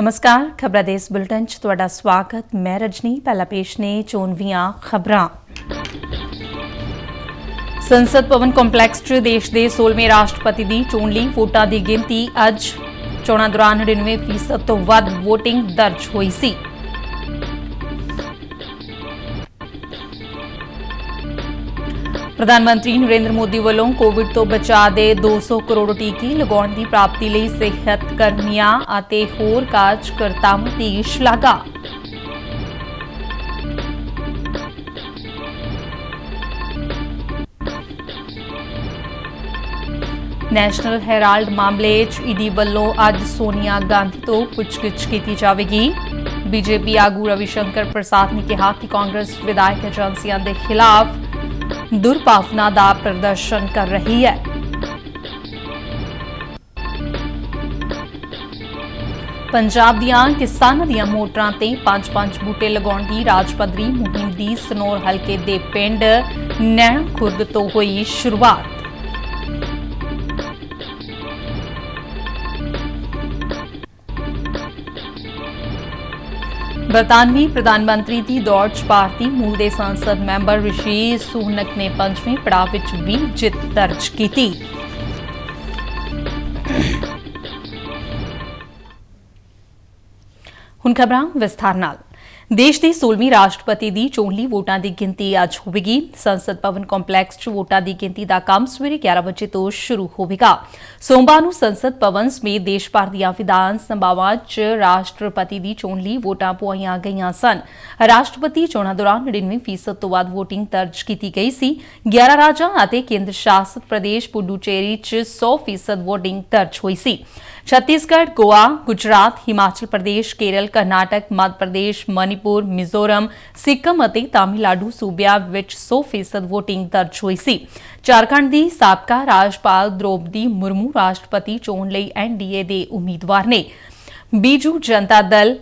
नमस्कार खबरां देश बुलेटिन च तुहाडा स्वागत। मैं रजनी। पहला पेश ने चोणवीआं खबरां। संसद भवन ਕੰਪਲੈਕਸ 'ਚ देश ਦੇ 16ਵੇਂ ਰਾਸ਼ਟਰਪਤੀ ਦੀ ਚੋਣ ਲਈ ਵੋਟਾਂ ਦੀ ਗਿਣਤੀ ਅੱਜ ਚੋਣਾਂ ਦੌਰਾਨ 99% ਤੋਂ ਵੱਧ ਵੋਟਿੰਗ ਦਰਜ ਹੋਈ ਸੀ। प्रधानमंत्री नरेंद्र मोदी वालों कोविड तो बचाव के 200 करोड़ टीके लगाने की प्राप्ति लिए सेहत कर्मियों और होर कार्यकर्ताओं की शलाघा। नैशनल हैराल्ड मामले ईडी वालों अज सोनिया गांधी तो पुछगिछ की जाएगी। बीजेपी आगू रविशंकर प्रसाद ने कहा कि कांग्रेस विधायक एजेंसियों के खिलाफ दुर्भावना का प्रदर्शन कर रही है। पंजाब दियां किसानां दियां मोटरां ते 5-5 बूटे लगाउण दी राज पद्धरी मुहिम दी सनौर हलके दे पिंड नैणा खुर्द तो हुई शुरुआत। बरतानवी प्रधानमंत्री की दौड़ च भारती मूल के संसद मैंबर ऋषि सुनक ने 5वें पड़ाव विच भी जित दर्ज की। हुण खबरां विस्तार नाल। देश की 16वीं राष्ट्रपति की चोण लई वोटां की गिनती अज होवेगी। संसद भवन ਕੰਪਲੈਕਸ 'ਚ वोटां की गिनती का काम सवेरे 11 बजे तो शुरू होवेगा। सोमवार ਨੂੰ संसद भवन समेत देश भर ਦੀਆਂ विधान सभावां 'ਚ राष्ट्रपति की चोण लई वोटां पुआईਆਂ ਗਈਆਂ ਸਨ। राष्ट्रपति चोणां दौरान 99% ਤੋਂ ਵੱਧ वोटिंग दर्ज की गई सी। 11 ਰਾਜਾਂ ਅਤੇ ਕੇਂਦਰ ਸ਼ਾਸਿਤ ਪ੍ਰਦੇਸ਼ ਪੁਡੂਚੇਰੀ 'ਚ 100% वोटिंग दर्ज होई सी। छत्तीसगढ़, गोवा, गुजरात, हिमाचल प्रदेश, केरल, कर्नाटक, मध्य प्रदेश, मणिपुर, मिजोरम, सिक्किम और तमिलनाडु सूबिया विच 100% वोटिंग दर्ज हुई सी। झारखंड की साबका राज्यपाल द्रौपदी मुर्मू राष्ट्रपति चोण लई NDA के उम्मीदवार ने। बीजू जनता दल,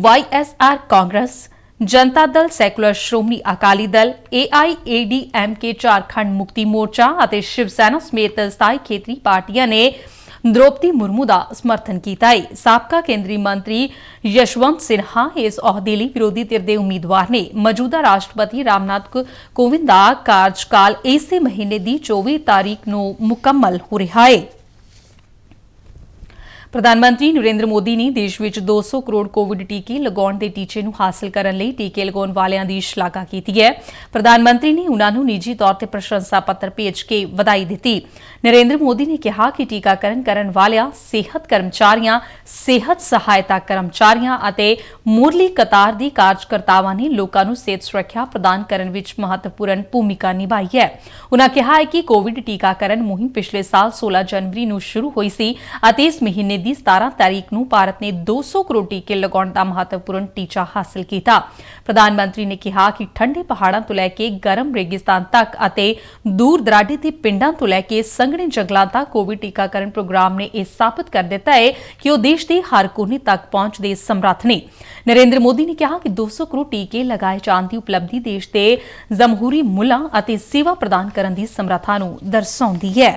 YSR कांग्रेस, जनता दल सैकुलर श्रोमणी अकाली दल, AIADMK झारखंड मुक्ति मोर्चा और शिवसेना समेत स्थाई खेतरी पार्टियां ने द्रौपदी मुर्मू का समर्थन किया है। साबका केंद्रीय मंत्री यशवंत सिन्हा इस अहुदे लई विरोधी धिर दे उम्मीदवार ने। मौजूदा राष्ट्रपति रामनाथ कोविंद का कार्यकाल इसे महीने की 24 तारीख को मुकम्मल हो रहा है। प्रधानमंत्री नरेंद्र मोदी ने देश में 200 करोड़ कोविड टीके लगाने के टीचे को हासिल करने लई टीके लगाने वालों की शलाघा की है। प्रधानमंत्री ने उन्होंने निजी तौर पर प्रशंसा पत्र भेज के बधाई दी। नरेंद्र मोदी ने कहा कि टीकाकरण करने वाले सेहत कर्मचारियों, सेहत सहायता कर्मचारियों और मुरली कतार के कार्यकर्ताओं ने लोगों को सेहत सुरक्षा प्रदान करने में महत्वपूर्ण भूमिका निभाई है। उन्होंने कहा है कि कोविड टीकाकरण मुहिम पिछले साल 16 जनवरी को शुरू हुई सी और इस महीने की 17 तारीख को भारत ने 200 करोड़ टीके लगाने का महत्वपूर्ण टीचा हासिल किया। प्रधानमंत्री ने कहा कि ठंडे पहाड़ों तो लैके गर्म रेगिस्तान तक और दूर दराडे के पिंडों तो लैके संघने जंगलों तक कोविड टीकाकरण प्रोग्राम ने यह साबित कर दिता है कि वह देश के हर कोने तक पहुंचने समर्थ ने। नरेंद्र मोदी ने कहा कि 200 करोड़ टीके लगाए जाने की उपलब्धि देश के जमहूरी मुल्लां और सेवा प्रदान करने की समर्था को दर्शाती है।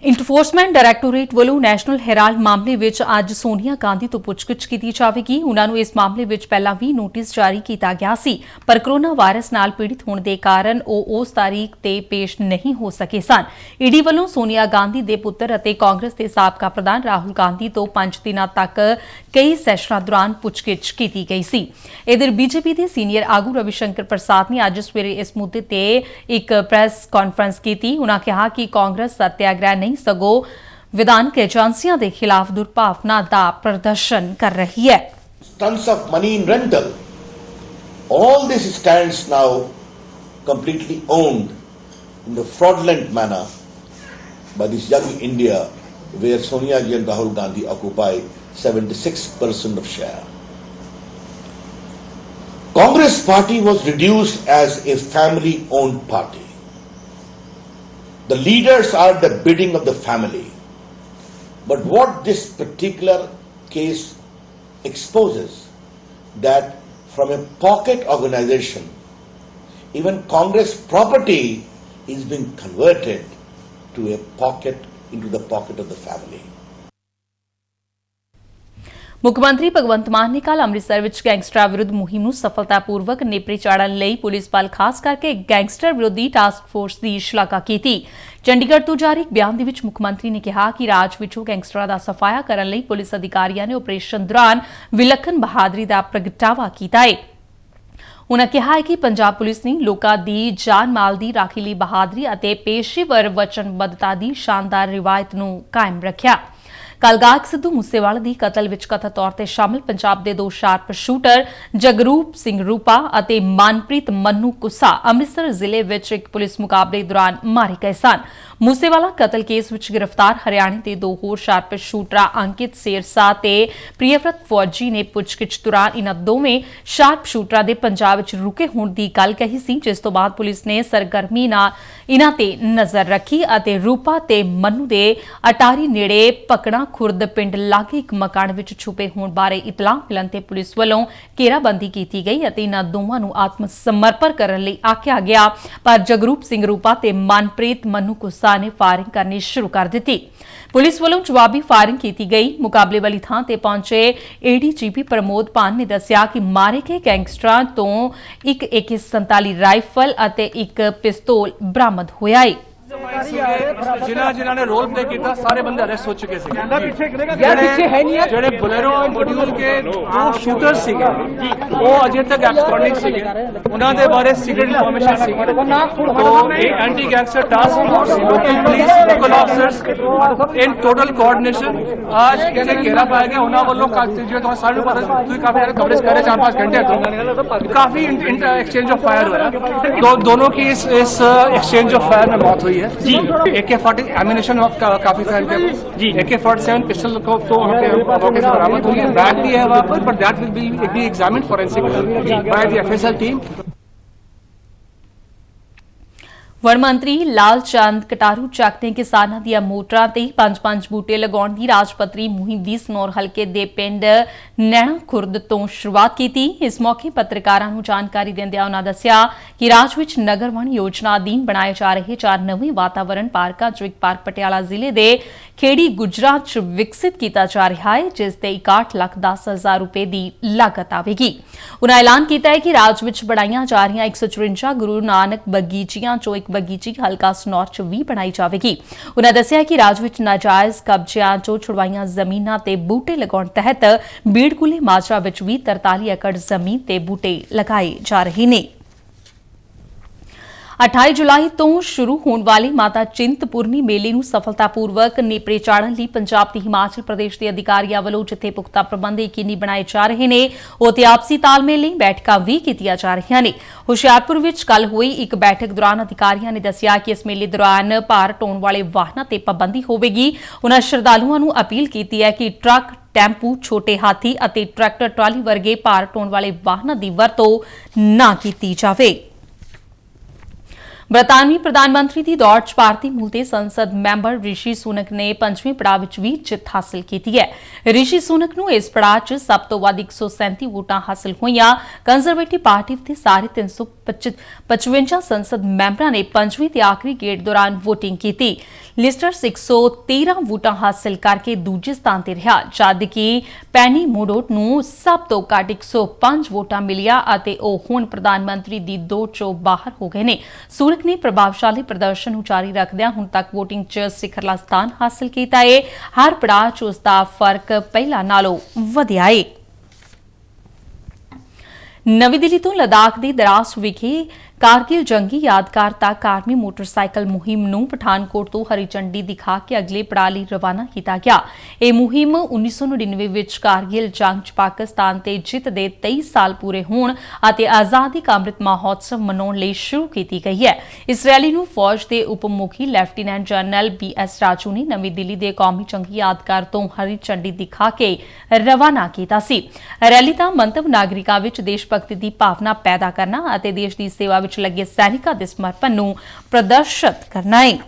इंफोर्समेंट डायरैक्टोरेट वालों नैशनल हैराल्ड मामले विच अज सोनिया गांधी तो पुछगिछ की जाएगी। उन्होंने इस मामले विच पहला भी नोटिस जारी किया गया सी, पर कोरोना वायरस नाल पीड़ित होने के कारण वो उस तारीख ते पेश नहीं हो सके सन। ईडी वालों सोनिया गांधी के पुत्र और कांग्रेस के साबका प्रधान राहुल गांधी तो 5 दिनों तक कई सैशनां दौरान पुछगिछ की गई सी। इधर बीजेपी के सीनियर आगू रविशंकर प्रसाद ने अज सवेरे इस मुद्दे ते एक प्रेस कॉन्फ्रेंस की। उन्होंने कहा कि कांग्रेस सत्याग्रह नहीं सगो विधानक एजेंसियों के खिलाफ दुर्भावना का प्रदर्शन कर रही है। Tons of money in rental. All this stands now completely owned in the fraudulent manner by this young India, where Sonia Ji and Rahul Gandhi occupy 76% of share. Congress party was reduced as a family-owned party. The leaders are the bidding of the family. But what this particular case exposes, that from a pocket organization, even Congress property is being converted to a pocket, into the pocket of the family. ਮੁੱਖ ਮੰਤਰੀ ਭਗਵੰਤ ਮਾਨ ਨੇ ਕੱਲ੍ਹ ਅੰਮ੍ਰਿਤਸਰ ਵਿੱਚ ਗੈਂਗਸਟਰਾਂ ਵਿਰੁੱਧ ਮੁਹਿੰਮ ਨੂੰ ਸਫਲਤਾਪੂਰਵਕ ਨੇਪਰੇ ਚਾੜ੍ਹਨ ਲਈ ਪੁਲਿਸ ਬਲ ਖਾਸ ਕਰਕੇ ਗੈਂਗਸਟਰ ਵਿਰੋਧੀ ਟਾਸਕ ਫੋਰਸ ਦੀ ਸ਼ਲਾਘਾ ਕੀਤੀ। ਚੰਡੀਗੜ੍ਹ ਤੋਂ ਜਾਰੀ ਇੱਕ ਬਿਆਨ ਦੇ ਵਿੱਚ ਮੁੱਖ ਮੰਤਰੀ ਨੇ ਕਿਹਾ ਕਿ ਰਾਜ ਵਿੱਚੋਂ ਗੈਂਗਸਟਰਾਂ ਦਾ ਸਫਾਇਆ ਕਰਨ ਲਈ ਪੁਲਿਸ ਅਧਿਕਾਰੀਆਂ ਨੇ ਆਪਰੇਸ਼ਨ ਦੌਰਾਨ ਵਿਲੱਖਣ ਬਹਾਦਰੀ ਦਾ ਪ੍ਰਗਟਾਵਾ ਕੀਤਾ ਹੈ। ਉਨ੍ਹਾਂ ਕਿਹਾ ਹੈ ਕਿ ਪੰਜਾਬ ਪੁਲਿਸ ਨੇ ਲੋਕਾਂ ਦੀ ਜਾਨ ਮਾਲ ਦੀ ਰਾਖੀ ਲਈ ਬਹਾਦਰੀ ਅਤੇ ਪੇਸ਼ੇਵਰ ਵਚਨਬੱਧਤਾ ਦੀ ਸ਼ਾਨਦਾਰ ਰਿਵਾਇਤ ਨੂੰ ਕਾਇਮ ਰੱਖਿਆ। ਕੱਲ੍ਹ ਗਾਇਕ ਸਿੱਧੂ ਮੂਸੇਵਾਲਾ ਦੀ ਕਤਲ ਵਿੱਚ ਕਥਿਤ ਤੌਰ ਤੇ ਸ਼ਾਮਲ ਪੰਜਾਬ ਦੇ 2 ਸ਼ਾਰਪ ਸ਼ੂਟਰ ਜਗਰੂਪ ਸਿੰਘ ਰੂਪਾ ਅਤੇ ਮਨਪ੍ਰੀਤ ਮੰਨੂ ਕੁੱਸਾ ਅੰਮ੍ਰਿਤਸਰ ਜ਼ਿਲ੍ਹੇ ਵਿੱਚ ਇੱਕ ਪੁਲਿਸ ਮੁਕਾਬਲੇ ਦੌਰਾਨ ਮਾਰੇ ਗਏ ਸਨ। ਮੂਸੇਵਾਲਾ ਕਤਲ ਕੇਸ ਵਿੱਚ ਗ੍ਰਿਫਤਾਰ ਹਰਿਆਣੇ ਦੇ 2 ਹੋਰ ਸ਼ਾਰਪ ਸ਼ੂਟਰਾਂ ਅੰਕਿਤ ਸੇਰਸਾ ਤੇ ਪ੍ਰਿਯਵਰਤ ਫੌਜੀ ਨੇ ਪੁੱਛਗਿੱਛ ਦੌਰਾਨ ਇਨ੍ਹਾਂ ਦੋਵੇਂ ਸ਼ਾਰਪ ਸ਼ੂਟਰਾਂ ਦੇ ਪੰਜਾਬ ਵਿੱਚ ਰੁਕੇ ਹੋਣ ਦੀ ਗੱਲ ਕਹੀ ਸੀ, ਜਿਸ ਤੋਂ ਬਾਅਦ ਪੁਲਿਸ ਨੇ ਸਰਗਰਮੀ ਨਾਲ ਇਨ੍ਹਾਂ ਤੇ ਨਜ਼ਰ ਰੱਖੀ ਅਤੇ ਰੂਪਾ ਤੇ ਮੰਨੂ ਦੇ ਅਟਾਰੀ ਨੇੜੇ ਪਕੜਾ ਖੁਰਦ ਪਿੰਡ ਲਾਗੇ ਇੱਕ ਮਕਾਨ ਵਿੱਚ ਛੁਪੇ ਹੋਣ ਬਾਰੇ ਇਤਲਾਹ ਮਿਲਣ ਤੇ ਪੁਲਿਸ ਵੱਲੋਂ ਘੇਰਾਬੰਦੀ ਕੀਤੀ ਗਈ ਅਤੇ ਇਨ੍ਹਾਂ ਦੋਵਾਂ ਨੂੰ ਆਤਮ ਸਮਰਪਣ ਕਰਨ ਲਈ ਆਖਿਆ ਗਿਆ, ਪਰ ਜਗਰੂਪ ਸਿੰਘ ਰੂਪਾ ਤੇ ਮਨਪ੍ਰੀਤ ਮੰਨੂ ਕੁੱਸਾ ਨੇ ਫਾਇਰਿੰਗ ਕਰਨੀ ਸ਼ੁਰੂ ਕਰ ਦਿੱਤੀ। ਪੁਲਿਸ ਵੱਲੋਂ ਜਵਾਬੀ ਫਾਇਰਿੰਗ ਕੀਤੀ ਗਈ। ਮੁਕਾਬਲੇ ਵਾਲੀ ਥਾਂ ਤੇ ਪਹੁੰਚੇ ਏਡੀਜੀਪੀ ਪ੍ਰਮੋਦ ਪਾਨ ਨੇ ਦੱਸਿਆ ਕਿ ਮਾਰੇ ਗਏ ਗੈਂਗਸਟਰਾਂ ਤੋਂ ਇੱਕ AK-47 ਰਾਈਫਲ ਅਤੇ ਇੱਕ ਪਿਸਤੌਲ ਬਰਾਮਦ ਹੋਇਆ ਹੈ। ਜਿਨ੍ਹਾਂ ਨੇ ਰੋਲ ਪਲੇ ਕੀਤਾ ਸਾਰੇ ਬੰਦੇ ਅਰੈਸਟ ਹੋ ਚੁੱਕੇ ਸੀ। ਜਿਹੜੇ ਬੁਲੇਰੋ ਮੋਡਿਊਲ ਕੇ 2 ਸ਼ੂਟਰ ਸੀਗੇ ਉਹ ਅਜੇ ਤੱਕ ਐਬਸਕੌਂਡਿੰਗ ਸੀਗੇ। ਉਹਨਾਂ ਦੇ ਬਾਰੇ ਸੀਕ੍ਰੀਟ ਇਨਫੋਰਮੇਸ਼ਨ ਸੀ। तो anti gangster task force, local police, local officers in total coordination आज कहते घेरा पाया गया। उन्होंने वालों जो तुम्हारे सारे काफी सारे कवरेज करे 4-5 घंटे तो काफी एक्सचेंज ऑफ फायर हुआ। दोनों की इस एक्सचेंज ऑफ फायर में मौत हुई है जी। AK-40 एमिनेशन काफी था जी। AK-47 पिस्टल को तो बरामद हुई है। बैग भी है वहाँ पर, but that will be examined forensic by the FSL team. ਵਣ ਮੰਤਰੀ ਲਾਲ ਚੰਦ ਕਟਾਰੂ ਚੱਕ ਨੇ ਕਿਸਾਨਾਂ ਦੀਆਂ ਮੋਟਰਾਂ ਤੇ 5-5 ਬੂਟੇ ਲਗਾਉਣ ਦੀ ਰਾਜ ਪੱਧਰੀ ਮੁਹਿੰਮ ਦੀ ਸਨੌਰ ਹਲਕੇ ਦੇ ਪਿੰਡ ਨੈਣਾ ਖੁਰਦ ਤੋਂ ਸ਼ੁਰੂਆਤ ਕੀਤੀ। ਇਸ ਮੌਕੇ ਪੱਤਰਕਾਰਾਂ ਨੂੰ ਜਾਣਕਾਰੀ ਦਿੰਦਿਆਂ ਉਨ੍ਹਾਂ ਦੱਸਿਆ ਕਿ ਰਾਜ ਵਿੱਚ ਨਗਰ ਵਣ ਯੋਜਨਾ ਅਧੀਨ ਬਣਾਏ ਜਾ ਰਹੇ 4 ਨਵੇਂ ਵਾਤਾਵਰਣ ਪਾਰਕਾਂ ਚੋਂ ਇੱਕ ਪਾਰਕ ਪਟਿਆਲਾ ਜ਼ਿਲ੍ਹੇ ਦੇ ਖੇੜੀ ਗੁਜਰਾ 'ਚ ਵਿਕਸਿਤ ਕੀਤਾ ਜਾ ਰਿਹਾ ਹੈ, ਜਿਸ ਤੇ 61,10,000 ਰੁਪਏ ਦੀ ਲਾਗਤ ਆਵੇਗੀ। ਉਨ੍ਹਾਂ ਐਲਾਨ ਕੀਤਾ ਹੈ ਕਿ ਰਾਜ ਵਿੱਚ ਬਣਾਈਆਂ ਜਾ ਰਹੀਆਂ 154 ਗੁਰੂ ਨਾਨਕ ਬਗੀਚੀਆਂ ਚੋਂ ਇੱਕ ਬਗੀਚੀ ਹਲਕਾ ਸਨੌਰ 'ਚ ਵੀ ਬਣਾਈ ਜਾਵੇਗੀ। ਉਨ੍ਹਾਂ ਦੱਸਿਆ ਕਿ ਰਾਜ ਵਿੱਚ ਨਾਜਾਇਜ਼ ਕਬਜ਼ਿਆਂ ਚੋਂ ਛੁਡਵਾਈਆਂ ਜ਼ਮੀਨਾਂ ਤੇ ਬੂਟੇ ਲਗਾਉਣ ਤਹਿਤ ਬੀੜਕੁਲੇ ਮਾਜਰਾ ਵਿੱਚ ਵੀ 43 ਏਕੜ ਜ਼ਮੀਨ ਤੇ ਬੂਟੇ ਲਗਾਏ ਜਾ ਰਹੇ ਨੇ। 28 ਜੁਲਾਈ ਤੋਂ ਸ਼ੁਰੂ ਹੋਣ ਵਾਲੇ ਮਾਤਾ ਚਿੰਤਪੁਰਨੀ ਮੇਲੇ ਨੂੰ ਸਫਲਤਾਪੂਰਵਕ ਨੇਪਰੇ ਚਾੜ੍ਹਨ ਲਈ ਪੰਜਾਬ ਤੇ ਹਿਮਾਚਲ ਪ੍ਰਦੇਸ਼ ਦੇ ਅਧਿਕਾਰੀਆਂ ਵੱਲੋਂ ਜਿੱਥੇ ਪੁਖਤਾ ਪ੍ਰਬੰਧ ਯਕੀਨੀ ਬਣਾਏ ਜਾ ਰਹੇ ਨੇ, ਉੱਥੇ ਆਪਸੀ ਤਾਲਮੇਲ ਲਈ ਬੈਠਕਾਂ ਵੀ ਕੀਤੀਆਂ ਜਾ ਰਹੀਆਂ ਨੇ। ਹੁਸ਼ਿਆਰਪੁਰ ਵਿੱਚ ਕੱਲ੍ਹ ਹੋਈ ਇੱਕ ਬੈਠਕ ਦੌਰਾਨ ਅਧਿਕਾਰੀਆਂ ਨੇ ਦੱਸਿਆ ਕਿ ਇਸ ਮੇਲੇ ਦੌਰਾਨ ਭਾਰ ਢੋਣ ਵਾਲੇ ਵਾਹਨਾਂ ਤੇ ਪਾਬੰਦੀ ਹੋਵੇਗੀ। ਉਨ੍ਹਾਂ ਸ਼ਰਧਾਲੂਆਂ ਨੂੰ ਅਪੀਲ ਕੀਤੀ ਹੈ ਕਿ ਟਰੱਕ, ਟੈਂਪੂ, ਛੋਟੇ ਹਾਥੀ ਅਤੇ ਟਰੈਕਟਰ ਟਰਾਲੀ ਵਰਗੇ ਭਾਰ ਢੋਣ ਵਾਲੇ ਵਾਹਨਾਂ ਦੀ ਵਰਤੋਂ ਨਾ ਕੀਤੀ ਜਾਵੇ। ਬਰਤਾਨਵੀ ਪ੍ਰਧਾਨ ਮੰਤਰੀ ਦੀ ਦੌੜ 'ਚ ਭਾਰਤੀ ਮੂਲ ਦੇ ਸੰਸਦ ਮੈਂਬਰ ਰਿਸ਼ੀ ਸੁਨਕ ਨੇ 5ਵੇਂ ਪੜਾਅ ਵਿੱਚ ਵੀ ਜਿੱਤ ਹਾਸਲ ਕੀਤੀ ਹੈ। ਰਿਸ਼ੀ ਸੁਨਕ ਨੂੰ ਇਸ ਪੜਾਅ 'ਚ ਸਭ ਤੋਂ ਵੱਧ 137 ਵੋਟਾਂ ਹਾਸਲ ਹੋਈਆਂ। ਕੰਜ਼ਰਵੇਟਿਵ ਪਾਰਟੀ ਦੇ ਸਾਰੇ 355 ਸੰਸਦ ਮੈਂਬਰਾਂ ਨੇ 5ਵੇਂ ਤੇ ਆਖਰੀ ਗੇੜ ਦੌਰਾਨ ਵੋਟਿੰਗ ਕੀਤੀ। ਲਿਸਟਰਸ 113 ਵੋਟਾਂ ਹਾਸਲ ਕਰਕੇ ਦੂਜੇ ਸਥਾਨ ਤੇ ਰਿਹਾ, ਜਦਕਿ ਪੈਨੀ ਮੋਡੋਟ ਨੂੰ ਸਭ ਤੋਂ ਘੱਟ 105 ਵੋਟਾਂ ਮਿਲੀਆਂ ਅਤੇ ਉਹ ਹੁਣ ਪ੍ਰਧਾਨ ਮੰਤਰੀ ਦੀ ਦੌੜ 'ਚੋਂ ਬਾਹਰ ਹੋ ਗਏ ਨੇ। ਸੁਨਕ ਨੇ ਪ੍ਰਭਾਵਸ਼ਾਲੀ ਪ੍ਰਦਰਸ਼ਨ ਨੂੰ ਜਾਰੀ ਰੱਖਦਿਆਂ ਹੁਣ ਤੱਕ ਵੋਟਿੰਗ 'ਚ ਸਿਖਰਲਾ ਸਥਾਨ ਹਾਸਲ ਕੀਤਾ ਹੈ। ਹਰ ਪੜਾਅ 'ਚ ਉਸ ਦਾ ਫਰਕ ਪਹਿਲਾਂ ਨਾਲੋਂ ਵਧਿਆ ਹੈ। ਨਵੀਂ ਦਿੱਲੀ ਤੋਂ ਲਦਾਖ ਦੇ ਦਰਾਸ ਵਿਖੇ ਕਾਰਗਿਲ ਜੰਗੀ ਯਾਦਗਾਰ ਤੱਕ ਆਰਮੀ ਮੋਟਰਸਾਈਕਲ ਮੁਹਿੰਮ ਨੂੰ ਪਠਾਨਕੋਟ ਤੋਂ ਹਰੀ ਝੰਡੀ ਦਿਖਾ ਕੇ ਅਗਲੇ ਪੜਾਅ ਲਈ ਰਵਾਨਾ ਕੀਤਾ ਗਿਆ। ਇਹ ਮੁਹਿੰਮ 1999 ਵਿੱਚ ਕਾਰਗਿਲ ਜੰਗ 'ਚ ਪਾਕਿਸਤਾਨ ਤੇ ਜਿੱਤ ਦੇ 23 ਸਾਲ ਪੂਰੇ ਹੋਣ ਅਤੇ ਆਜ਼ਾਦੀ ਕਾ ਅੰਮ੍ਰਿਤ ਮਹੋਤਸਵ ਮਨਾਉਣ ਲਈ ਸ਼ੁਰੂ ਕੀਤੀ ਗਈ ਹੈ। ਇਸ ਰੈਲੀ ਨੂੰ ਫੌਜ ਦੇ ਉਪ ਮੁਖੀ ਲੈਫਟੀਨੈਂਟ ਜਨਰਲ BS ਰਾਜੂ ਨੇ ਨਵੀਂ ਦਿੱਲੀ ਦੇ ਕੌਮੀ ਜੰਗੀ ਯਾਦਗਾਰ ਤੋਂ ਹਰੀ ਝੰਡੀ ਦਿਖਾ ਕੇ ਰਵਾਨਾ ਕੀਤਾ ਸੀ। ਰੈਲੀ ਦਾ ਮੰਤਵ ਨਾਗਰਿਕਾਂ ਵਿੱਚ ਦੇਸ਼ ਭਗਤੀ ਦੀ ਭਾਵਨਾ ਪੈਦਾ ਕਰਨਾ ਅਤੇ ਦੇਸ਼ ਦੀ ਸੇਵਾ ਵਿੱਚ ਲੱਗੇ ਸੈਨਿਕਾਂ ਦੇ ਸਮਰਪਣ ਨੂੰ ਪ੍ਰਦਰਸ਼ਿਤ ਕਰਨਾ ਹੈ।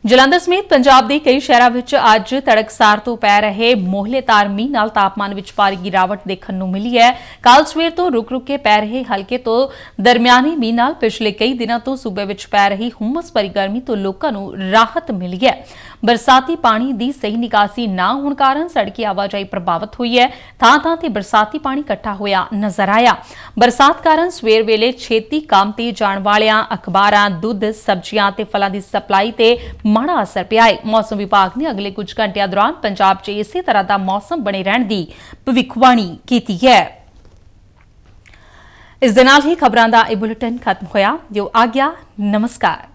ਜਲੰਧਰ ਸਮੇਤ ਪੰਜਾਬ ਦੇ ਕਈ ਸ਼ਹਿਰਾਂ ਵਿੱਚ ਅੱਜ ਤੜਕਸਾਰ ਤੋਂ ਪੈ ਰਹੇ ਮੋਹਲੇਧਾਰ ਮੀਂਹ ਨਾਲ ਤਾਪਮਾਨ ਵਿੱਚ ਭਾਰੀ ਗਿਰਾਵਟ ਦੇਖਣ ਨੂੰ ਮਿਲੀ ਹੈ। ਕੱਲ੍ਹ ਸਵੇਰ ਤੋਂ ਰੁਕ-ਰੁਕ ਕੇ ਪੈ ਰਹੇ ਹਲਕੇ ਤੋਂ ਦਰਮਿਆਨੀ ਮੀਂਹ ਨਾਲ ਪਿਛਲੇ ਕਈ ਦਿਨਾਂ ਤੋਂ ਸੂਬੇ ਵਿੱਚ ਪੈ ਰਹੀ ਹੁਮਸ ਭਰੀ ਗਰਮੀ ਤੋਂ ਲੋਕਾਂ ਨੂੰ ਰਾਹਤ ਮਿਲੀ ਹੈ। ਬਰਸਾਤੀ ਪਾਣੀ ਦੀ ਸਹੀ ਨਿਕਾਸੀ ਨਾ ਹੋਣ ਕਾਰਨ ਸੜਕੀ ਆਵਾਜਾਈ ਪ੍ਰਭਾਵਿਤ ਹੋਈ ਹੈ। ਥਾਂ-ਥਾਂ ਤੇ ਬਰਸਾਤੀ ਪਾਣੀ ਇਕੱਠਾ ਹੋਇਆ ਨਜ਼ਰ ਆਇਆ। ਬਰਸਾਤ ਕਾਰਨ ਸਵੇਰ ਵੇਲੇ ਛੇਤੀ ਕੰਮ ਤੇ ਜਾਣ ਵਾਲਿਆਂ ਅਖਬਾਰਾਂ, ਦੁੱਧ, ਸਬਜ਼ੀਆਂ ਤੇ ਫਲਾਂ ਦੀ ਸਪਲਾਈ ਤੇ ਮਾੜਾ ਅਸਰ ਪਿਆ ਹੈ। ਮੌਸਮ ਵਿਭਾਗ ਨੇ ਅਗਲੇ ਕੁਝ ਘੰਟਿਆਂ ਦੌਰਾਨ ਪੰਜਾਬ 'ਚ ਇਸੇ ਤਰ੍ਹਾਂ ਦਾ ਮੌਸਮ ਬਣੇ ਰਹਿਣ ਦੀ ਭਵਿੱਖਬਾਣੀ ਕੀਤੀ ਹੈ। ਇਸ ਦੇ ਨਾਲ ਹੀ ਖਬਰਾਂ ਦਾ ਇਹ ਬੁਲੇਟਿਨ ਖਤਮ ਹੋਇਆ। ਜੋ ਆ ਗਿਆ, ਨਮਸਕਾਰ।